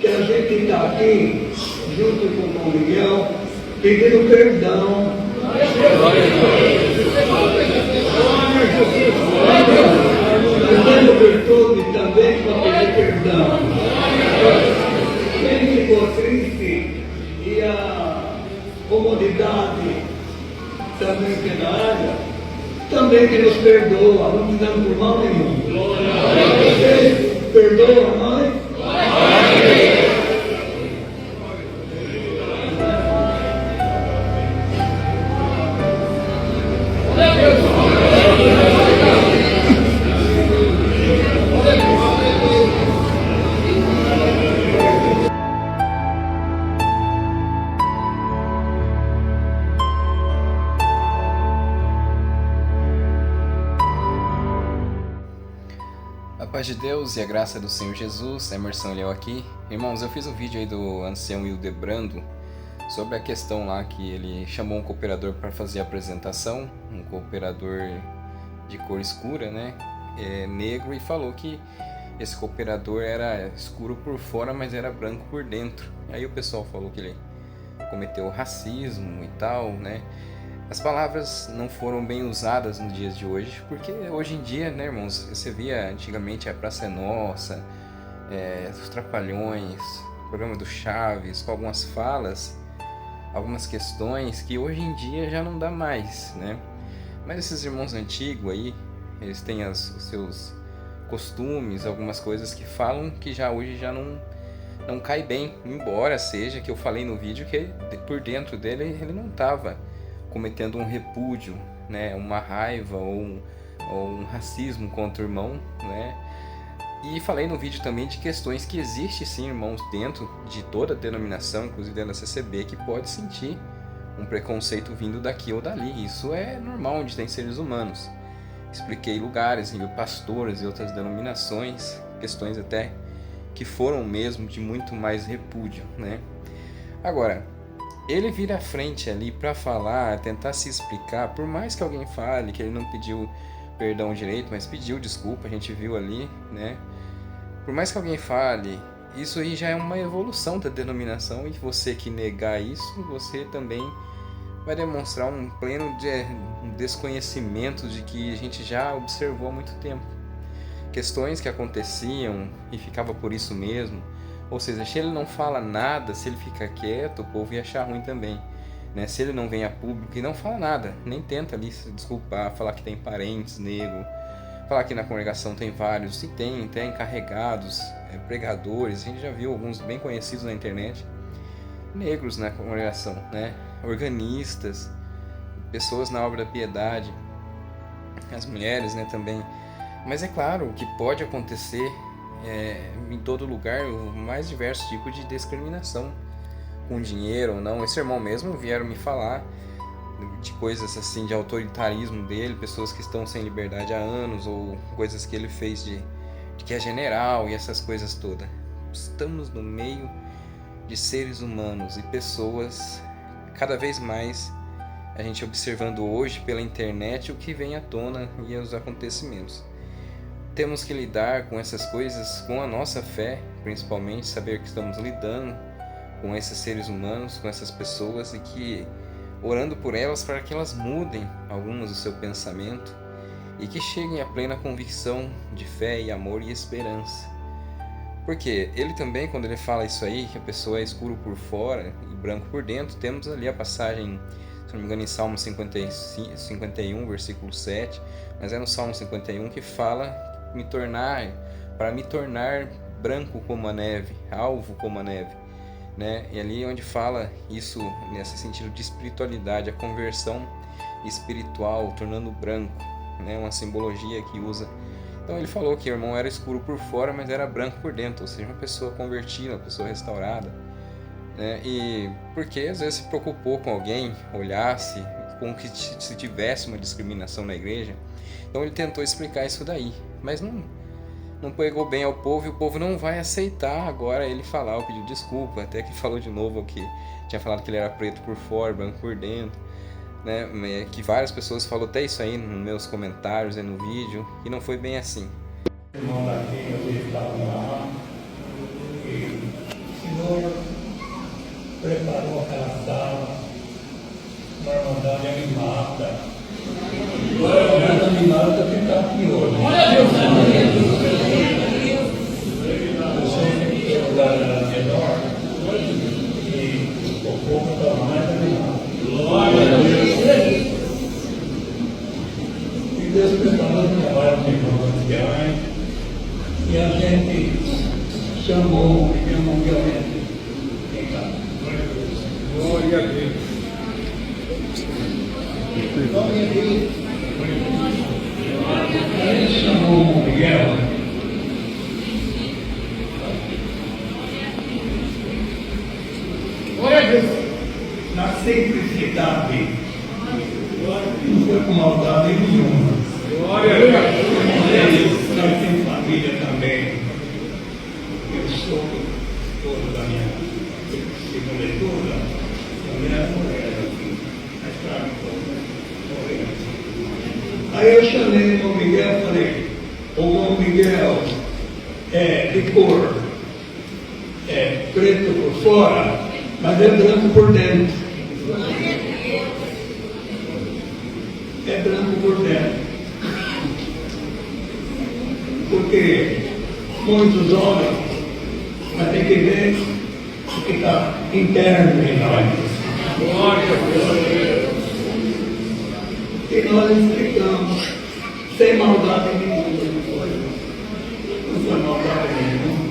que a gente está aqui, junto com o comunhão, pedindo perdão. Pedindo virtude também para pedir perdão. Quem ficou triste e a comodidade também que na área, também que nos perdoa, não nos dando por mal nenhum. Você perdoa nós? A paz de Deus e a graça do Senhor Jesus, Emerson Leal aqui. Irmãos, eu fiz um vídeo aí do ancião Hildebrando sobre a questão lá que ele chamou um cooperador para fazer a apresentação, um cooperador de cor escura, né, negro, e falou que esse cooperador era escuro por fora, mas era branco por dentro. Aí o pessoal falou que ele cometeu racismo e tal, né. As palavras não foram bem usadas nos dias de hoje, porque hoje em dia, né, irmãos, você via antigamente a Praça é Nossa, os Trapalhões, o programa do Chaves, com algumas falas, algumas questões que hoje em dia já não dá mais, né? Mas esses irmãos antigos aí, eles têm os seus costumes, algumas coisas que falam que já hoje já não cai bem, embora seja que eu falei no vídeo que por dentro dele ele não estava cometendo um repúdio, né, uma raiva ou um racismo contra o irmão, né? E falei no vídeo também de questões que existe sim, irmãos, dentro de toda a denominação, inclusive dentro da CCB, que pode sentir um preconceito vindo daqui ou dali. Isso é normal onde tem seres humanos. Expliquei lugares, pastores e outras denominações, questões até que foram mesmo de muito mais repúdio, né? Agora, ele vira à frente ali para falar, tentar se explicar, por mais que alguém fale que ele não pediu perdão direito, mas pediu desculpa, a gente viu ali, né? Por mais que alguém fale, isso aí já é uma evolução da denominação, e você que negar isso, você também vai demonstrar um pleno desconhecimento de que a gente já observou há muito tempo. Questões que aconteciam e ficava por isso mesmo. Ou seja, se ele não fala nada, se ele fica quieto, o povo ia achar ruim também, né? Se ele não vem a público e não fala nada, nem tenta ali se desculpar, falar que tem parentes negros, falar que na congregação tem vários, e tem encarregados, pregadores, a gente já viu alguns bem conhecidos na internet, negros na congregação, né? Organistas, pessoas na obra da piedade, as mulheres, né, também. Mas é claro que pode acontecer em todo lugar o mais diversos tipos de discriminação, com dinheiro ou não. Esse irmão mesmo vieram me falar de coisas assim, de autoritarismo dele, pessoas que estão sem liberdade há anos, ou coisas que ele fez de que é general e essas coisas todas. Estamos no meio de seres humanos e pessoas, cada vez mais a gente observando hoje pela internet o que vem à tona e os acontecimentos. Temos que lidar com essas coisas com a nossa fé, principalmente, saber que estamos lidando com esses seres humanos, com essas pessoas, e que orando por elas para que elas mudem algumas do seu pensamento e que cheguem à plena convicção de fé e amor e esperança. Porque ele também, quando ele fala isso aí, que a pessoa é escuro por fora e branco por dentro, temos ali a passagem, se não me engano, em Salmo 51, versículo 7, mas é no Salmo 51 que fala para me tornar branco como a neve, alvo como a neve, né? E ali onde fala isso, nesse sentido de espiritualidade, a conversão espiritual, tornando branco, né? Uma simbologia que usa. Então ele falou que o irmão era escuro por fora, mas era branco por dentro, ou seja, uma pessoa convertida, uma pessoa restaurada, né? E porque às vezes se preocupou com alguém, olhasse, com que se tivesse uma discriminação na igreja. Então ele tentou explicar isso daí, mas não pegou bem ao povo, e o povo não vai aceitar agora ele falar, ou pedir desculpa, até que falou de novo que tinha falado que ele era preto por fora, branco por dentro, né? Que várias pessoas falaram até isso aí nos meus comentários e no vídeo, e não foi bem assim. O irmão daqui, eu estava lá, e preparou aquela sala, uma irmandade animada. Agora a mais animada que está aqui hoje. Eu sei que o lugar era menor e o povo estava mais animado. E Deus preparou o trabalho de irmãos anciães e a gente chamou mundialmente. Glória a Deus. Glória a Deus. Ele chamou o Miguel. Glória a Deus. Na simplicidade, não foi com maldade nenhuma. Glória a Deus. Nós temos família também. Eu sou todo da minha segunda leitura, também é mulher aqui. Mas claro, morrer. Aí eu chamei o irmão Miguel e falei, o irmão Miguel é de cor, é preto por fora, mas é branco por dentro. É branco por dentro. Porque muitos olham, mas tem que ver o que está interno em nós. E nós explicamos, sem maldade nenhuma. Não foi maldade nenhuma.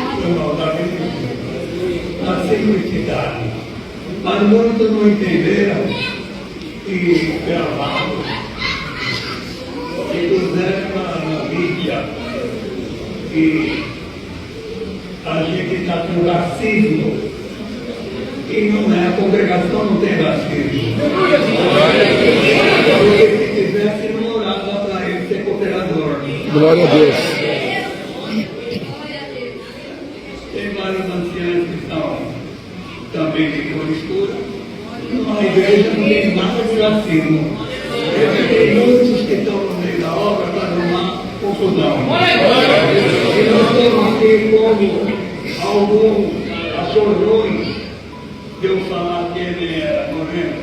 Não foi maldade nenhuma. Na simplicidade. Mas muitos não entenderam e gravaram. E puseram na mídia. E a gente está com racismo. E não é, a congregação não tem racismo. Porque se tivesse, não orava para ele ser cooperador. Glória a Deus. Tem vários anciãos que são também de cor escura. Na igreja não tem nada de racismo. Tem muitos que estão no meio da obra para arrumar confusão. E nós estamos aqui como algum achou ruim de eu falar que ele era moreno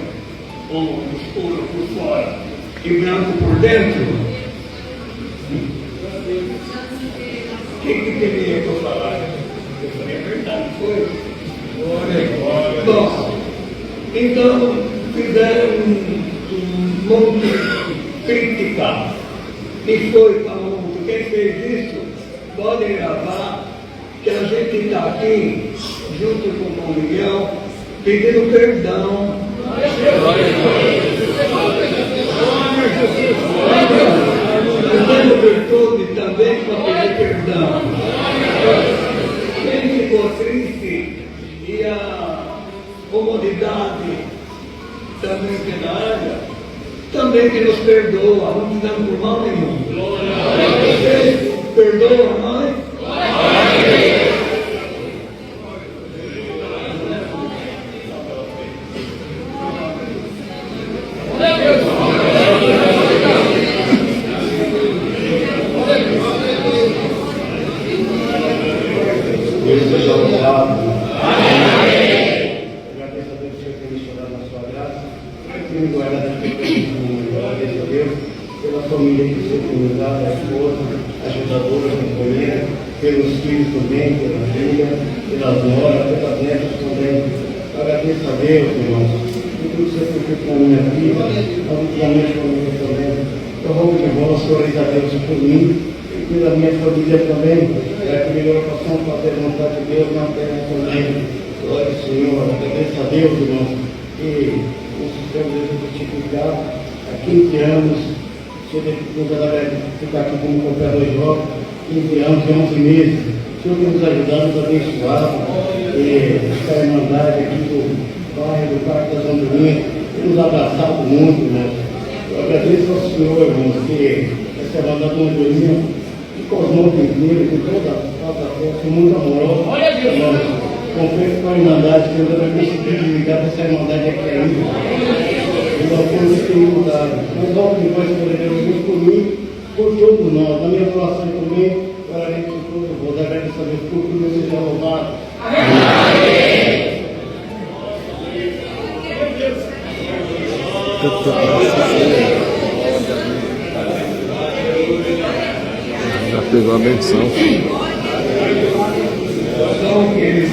ou escuro por fora e branco por dentro. O que queria que eu falasse? Eu falei a verdade, foi? Bom, então fizeram um monte de crítica e foi para o mundo. Quem fez isso pode gravar que a gente está aqui junto com o irmão Miguel pedindo perdão. Fazendo virtude também para pedir perdão. Quem ficou triste e a comodidade também que na área, também que nos perdoa, não te dando por mal nenhum. Você perdoa nós? Deus seja louvado. Agradeço a Deus por ter misturado na sua graça. Eu me guardado aqui agradeço a Deus pela família que você tem me dado, a esposa, ajudadora, companheira, pelos filhos também, pela filha, pelas noras, pelas netas também. Agradeço a Deus, irmãos, por tudo que você tem feito na minha vida, obviamente comigo também. Eu rogo, irmãos, glória a Deus por mim e pela minha família também. É a primeira oração para ter vontade de Deus na terra também. Glória ao Senhor, agradeço a Deus, irmãos, que o sistema de multiplicar há 15 anos, você nos agradece ficar aqui como cooperador jovem, 15 anos e 11 meses. O Senhor tem nos ajudado, nos abençoado, esta irmandade aqui do bairro, do Parque das Andorinhas, tem nos abraçado muito, irmãos. Eu agradeço ao Senhor, irmãos, que essa irmandade do Andorinha com os montes dele, com toda a força, muito amorosa. Olha Deus! Confesso com a irmandade que eu também consegui ligar para essa irmandade aqui ainda. E não foi muito mudado. Mas logo depois que Deus por mim, por todos nós, na minha oração também, para a gente todo, vou dar graças a Deus por tudo, seja louvado. Amém! Já pegou a benção. Então, que eles,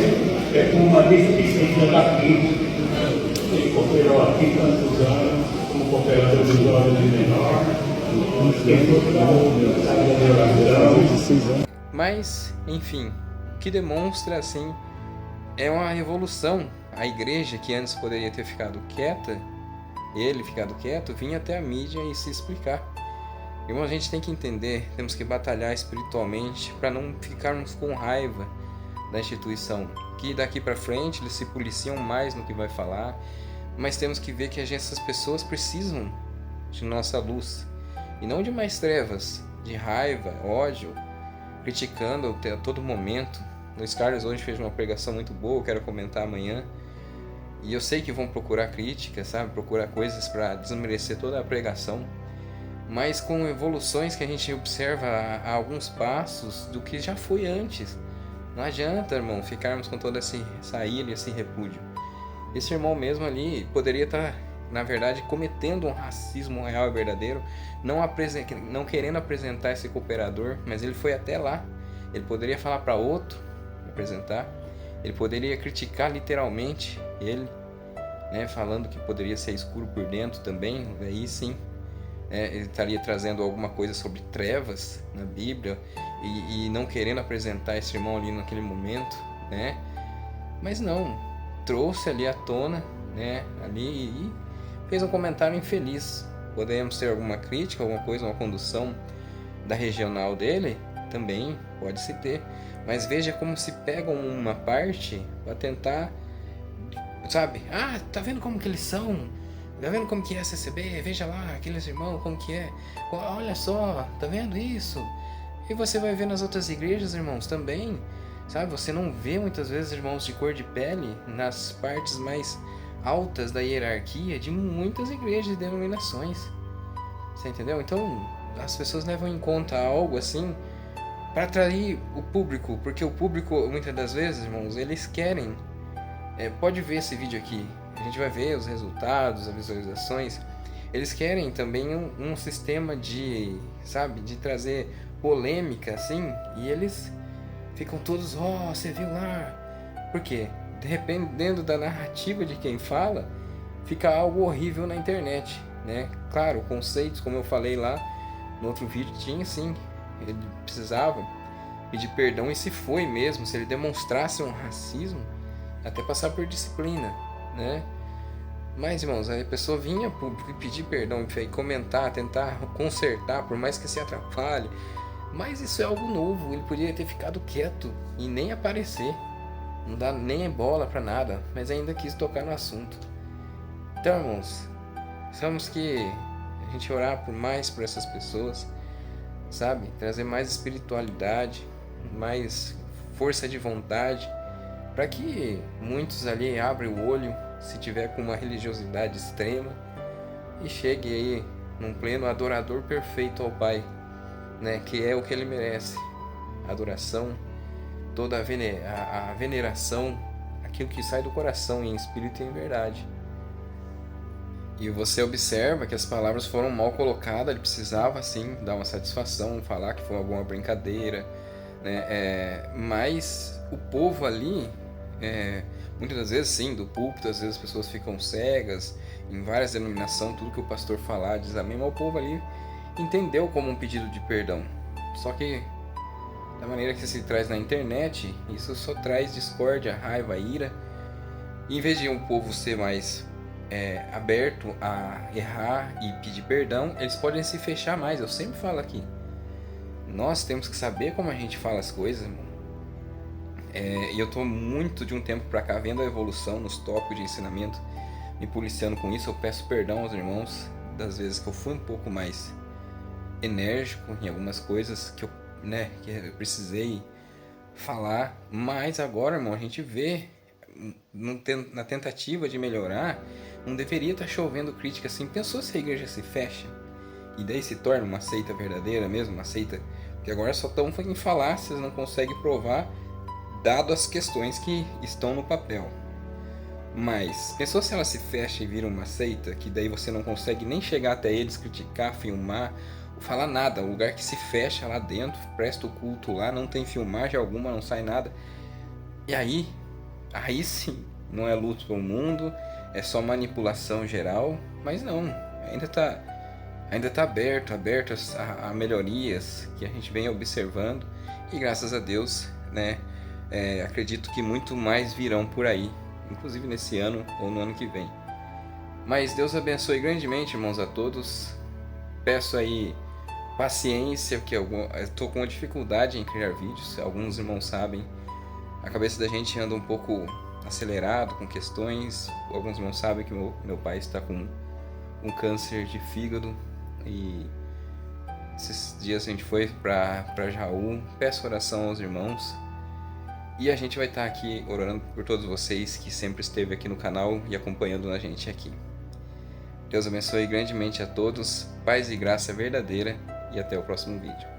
com uma deficiência daqui, ele cooperou aqui tantos anos, como cooperador de jovens de menor, Mas, enfim, o que demonstra, assim, é uma evolução. A igreja, que antes poderia ter ficado quieta, ele ficado quieto, vinha até a mídia e se explicar. Irmão, a gente tem que entender, temos que batalhar espiritualmente para não ficarmos com raiva da instituição. Que daqui para frente eles se policiam mais no que vai falar, mas temos que ver que essas pessoas precisam de nossa luz e não de mais trevas, de raiva, ódio, criticando a todo momento. Luiz Carlos hoje fez uma pregação muito boa, eu quero comentar amanhã. E eu sei que vão procurar críticas, sabe? Procurar coisas para desmerecer toda a pregação. Mas com evoluções que a gente observa a alguns passos do que já foi antes. Não adianta, irmão, ficarmos com toda essa ira e esse repúdio. Esse irmão mesmo ali poderia estar, na verdade, cometendo um racismo real e verdadeiro, não querendo apresentar esse cooperador, mas ele foi até lá. Ele poderia falar para outro apresentar. Ele poderia criticar literalmente ele, né, falando que poderia ser escuro por dentro também. Aí sim, ele estaria trazendo alguma coisa sobre trevas na Bíblia e não querendo apresentar esse irmão ali naquele momento, né? Mas não, trouxe ali à tona, né, ali e fez um comentário infeliz. Podemos ter alguma crítica, alguma coisa, uma condução da regional dele, também pode-se ter. Mas veja como se pegam uma parte para tentar, sabe? Ah, tá vendo como que eles são? Tá vendo como que é a CCB? Veja lá, aqueles irmãos, como que é. Olha só, tá vendo isso? E você vai ver nas outras igrejas, irmãos, também. Sabe, você não vê muitas vezes irmãos de cor de pele nas partes mais altas da hierarquia de muitas igrejas e denominações. Você entendeu? Então, as pessoas levam em conta algo assim para atrair o público, porque o público, muitas das vezes, irmãos, eles querem, pode ver esse vídeo aqui, a gente vai ver os resultados, as visualizações, eles querem também um sistema de, sabe, de trazer polêmica, assim, e eles ficam todos, você viu lá, por quê? Dependendo da narrativa de quem fala, fica algo horrível na internet, né? Claro, conceitos, como eu falei lá no outro vídeo, tinha sim. Ele precisava pedir perdão, e se foi mesmo, se ele demonstrasse um racismo, até passar por disciplina, né? Mas, irmãos, a pessoa vinha pedir perdão e comentar, tentar consertar, por mais que se atrapalhe. Mas isso é algo novo, ele poderia ter ficado quieto e nem aparecer, não dá nem bola pra nada, mas ainda quis tocar no assunto. Então, irmãos, precisamos que a gente orar por essas pessoas, sabe? Trazer mais espiritualidade, mais força de vontade, para que muitos ali abrem o olho, se tiver com uma religiosidade extrema, e chegue aí num pleno adorador perfeito ao Pai, né? Que é o que ele merece: adoração, toda a veneração, aquilo que sai do coração em espírito e em verdade. E você observa que as palavras foram mal colocadas, ele precisava sim dar uma satisfação, falar que foi alguma brincadeira, né? Mas o povo ali, muitas das vezes sim, do púlpito, às vezes as pessoas ficam cegas, em várias denominações, tudo que o pastor falar diz amém, mas o povo ali entendeu como um pedido de perdão. Só que da maneira que se traz na internet, isso só traz discórdia, raiva, ira. E em vez de um povo ser mais aberto a errar e pedir perdão, eles podem se fechar mais. Eu sempre falo aqui, nós temos que saber como a gente fala as coisas, irmão. E eu tô muito de um tempo pra cá vendo a evolução nos tópicos de ensinamento, me policiando com isso. Eu peço perdão aos irmãos das vezes que eu fui um pouco mais enérgico em algumas coisas que eu precisei falar, mas agora, irmão, a gente vê na tentativa de melhorar, não deveria estar chovendo crítica assim. Pensou se a igreja se fecha e daí se torna uma seita verdadeira mesmo, uma seita que agora só estão em falácias, não conseguem provar, dado as questões que estão no papel. Mas pensou se ela se fecha e vira uma seita, que daí você não consegue nem chegar até eles, criticar, filmar, ou falar nada. Um lugar que se fecha lá dentro, presta o culto lá, não tem filmagem alguma, não sai nada. E aí sim, não é luto para o mundo, é só manipulação geral, mas não, ainda tá aberto a melhorias que a gente vem observando, e graças a Deus, né, acredito que muito mais virão por aí, inclusive nesse ano ou no ano que vem. Mas Deus abençoe grandemente, irmãos, a todos. Peço aí paciência, porque eu estou com uma dificuldade em criar vídeos, alguns irmãos sabem. A cabeça da gente anda um pouco acelerado com questões. Alguns irmãos sabem que meu pai está com um câncer de fígado, e esses dias a gente foi para Jaú. Peço oração aos irmãos, e a gente vai estar aqui orando por todos vocês que sempre esteve aqui no canal e acompanhando a gente aqui. Deus abençoe grandemente a todos, paz e graça verdadeira, e até o próximo vídeo.